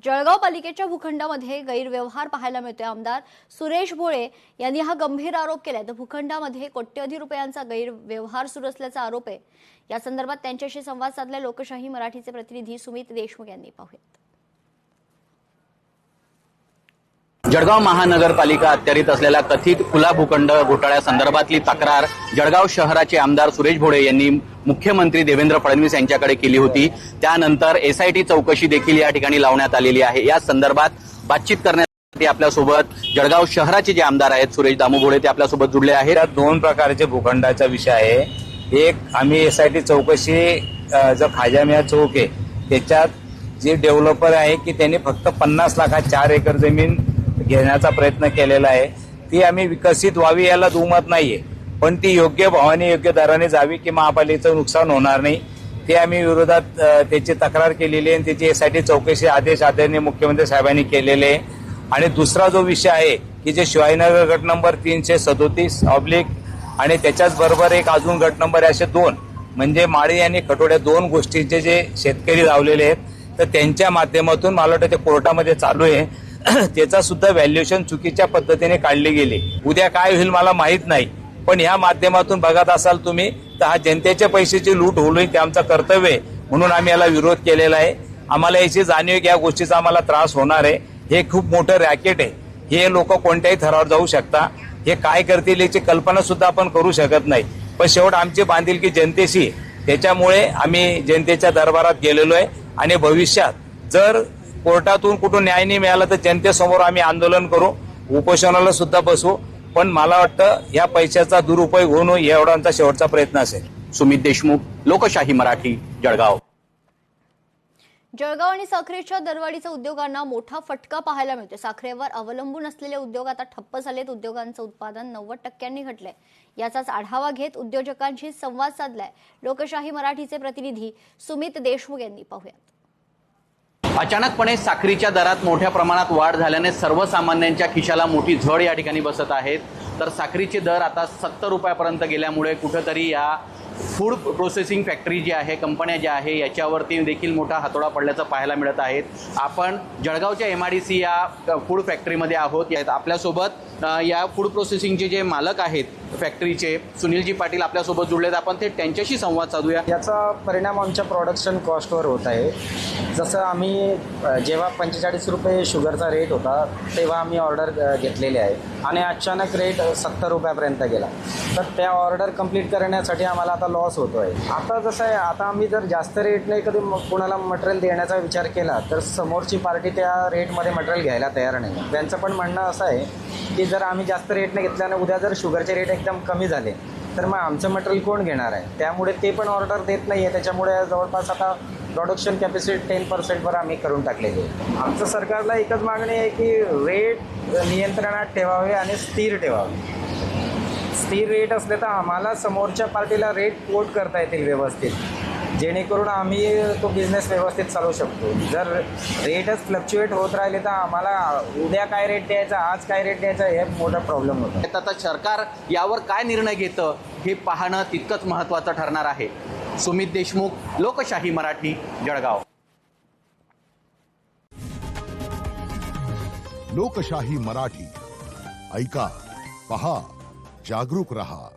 जळगाव पालिकेच्या भूखंडामध्ये गैरव्यवहार पाहायला मिळतोय। आमदार सुरेश भोळे यांनी हा गंभीर आरोप केलाय। तर भूखंडामध्ये कोट्यवधी रुपयांचा गैरव्यवहार सुरू असल्याचा आरोप आहे। या संदर्भात त्यांच्याशी संवाद साधलाय लोकशाही मराठीचे प्रतिनिधी सुमित देशमुख यांनी। पाहूयात। जळगाव महानगरपालिका अखत्यारीत असलेल्या कथित खुला भूखंड घोटाळ्यासंदर्भातली तक्रार जळगाव शहराचे आमदार सुरेश भोळे यांनी मुख्यमंत्री देवेंद्र फडणवीस यांच्याकडे केली होती। त्यानंतर एसआयटी चौकशी देखील या ठिकाणी लावण्यात आलेली आहे। या संदर्भात बातचीत करण्यासाठी आपल्यासोबत जळगाव शहराचे जे आमदार आहेत सुरेश दामू भोळे ते आपल्यासोबत जुळले आहेत। या दोन प्रकारचे भूखंडाचा विषय आहे। एक आम्ही एसआयटी चौकशी जो खाजामिया चौक आहे त्याच्यात जे डेव्हलपर आहे की त्यांनी फक्त 50 लाखात 4 एकर जमीन घेण्याचा प्रयत्न केलेला आहे। ती आम्ही विकसित व्हावी याला दुमत नाहीये, पण ती योग्य भावाने योग्य दराने जावी की महापालिकेचं नुकसान होणार नाही ते आम्ही विरोधात त्याची तक्रार केलेली आहे। त्याची एसआयटी चौकशी आदेश आदरणीय मुख्यमंत्री साहेबांनी केलेले आहे। आणि दुसरा जो विषय आहे की जे शिवाजीनगर गट नंबर 337 ऑब्लिक आणि त्याच्याच बरोबर एक अजून गट नंबर असे 2 म्हणजे माळी आणि खटोड्या 2 गोष्टींचे जे शेतकरी लावलेले आहेत तर त्यांच्या माध्यमातून मला वाटतं ते कोर्टामध्ये चालू आहे। त्याचा सुद्धा व्हॅल्युएशन चुकीच्या पद्धतीने काढली गेली। उद्या काय होईल मला माहित नाही, पण या माध्यमातून बघत असाल तुम्ही तर हा जनतेच्या पैशाची लूट होईल ते आमचं कर्तव्य आहे, म्हणून आम्ही याला विरोध केलेला आहे। आम्हाला याची जाणीव की या गोष्टीचा आम्हाला त्रास होणार आहे। हे खूप मोठं रॅकेट आहे। हे लोक कोणत्याही थरावर जाऊ शकता। हे काय करतील याची कल्पना सुद्धा आपण करू शकत नाही, पण शेवट आमची बांधिलकी जनतेशी। त्याच्यामुळे आम्ही जनतेच्या दरबारात गेलेलो आहे आणि भविष्यात जर कोर्टातून कुठून न्याय नाही मिळाला तर जनतेसमोर आम्ही आंदोलन करू, उपोषणाला सुद्धा बसू। पण मला वाटतं या पैशाचा दुरुपयोग होऊ नये एवढा आमचा शेवटचा प्रयत्न असेल। सुमित देशमुख, लोकशाही मराठी, जळगाव। जळगाव आणि साखरेच्या दरवाढीचा उद्योगांना मोठा फटका पाहायला मिळतोय। साखरेवर अवलंबून असलेले उद्योग आता ठप्प झालेत। उद्योगांचं उत्पादन 90% घटलंय। याचाच आढावा घेत उद्योजकांशी संवाद साधलाय लोकशाही मराठीचे प्रतिनिधी सुमित देशमुख यांनी। पाहूयात। अचानकपणे साखरीच्या दरात मोठ्या प्रमाणात वाढ झाल्याने सर्वसामान्यांच्या खिशाला मोठी झळ या ठिकाणी बसत आहेत। तर साखरीचे दर आता 70 रुपयापर्यंत गेल्यामुळे कुठेतरी या फूड प्रोसेसिंग फॅक्टरी जी आहे, कंपन्या ज्या आहे याच्यावरती देखील मोठा हातोडा पडल्याचं पाहायला मिळत आहे। आपण जळगावच्या MIDC या फूड फॅक्टरीमध्ये आहोत। आपल्यासोबत या फूड प्रोसेसिंगचे जे मालक आहेत फॅक्टरीचे सुनीलजी पाटील आपल्यासोबत जुळलेत। आपण ते त्यांच्याशी संवाद साधूया। याचा परिणाम आमच्या प्रोडक्शन कॉस्टवर होत आहे। जसं आम्ही जेव्हा 45 रुपये शुगरचा रेट होता तेव्हा आम्ही ऑर्डर घेतलेली आहे आणि अचानक रेट 70 रुपयापर्यंत गेला। तर त्या ऑर्डर कंप्लीट करण्यासाठी आम्हाला आता लॉस होतो आहे। आता जसं आहे, आता आम्ही जर जास्त रेटने कधी कोणाला मटेरियल देण्याचा विचार केला तर समोरची पार्टी त्या रेटमध्ये मटेरियल घ्यायला तयार नाही। त्यांचं पण म्हणणं असं आहे की जर आम्ही जास्त रेटने घेतल्याने उद्या जर शुगरचे रेट एकदम कमी झाले तर मग आमचं मटेरियल कोण घेणार आहे, त्यामुळे ते पण ऑर्डर देत नाही आहे। त्याच्यामुळे जवळपास आता प्रोडक्शन कॅपॅसिटी 10% वर आम्ही करून टाकलेली आहे। आमचं सरकारला एकच मागणी आहे की रेट नियंत्रणात ठेवावे आणि स्थिर ठेवावे। स्थिर रेट असले तर आम्हाला समोरच्या पार्टीला रेट कोट करता येतील व्यवस्थित, जेणेकरून आम्ही तो बिझनेस व्यवस्थित चालवू शकतो। जर रेटच फ्लक्च्युएट होत राहिले तर आम्हाला उद्या काय रेट द्यायचा, आज काय रेट द्यायचा हे मोठा प्रॉब्लेम होतो। आता सरकार यावर काय निर्णय घेतं हे पाहणं तितकंच महत्त्वाचं ठरणार आहे। सुमित देशमुख, लोकशाही मराठी, जळगाव। लोकशाही मराठी ऐका, पहा, जागरूक रहा।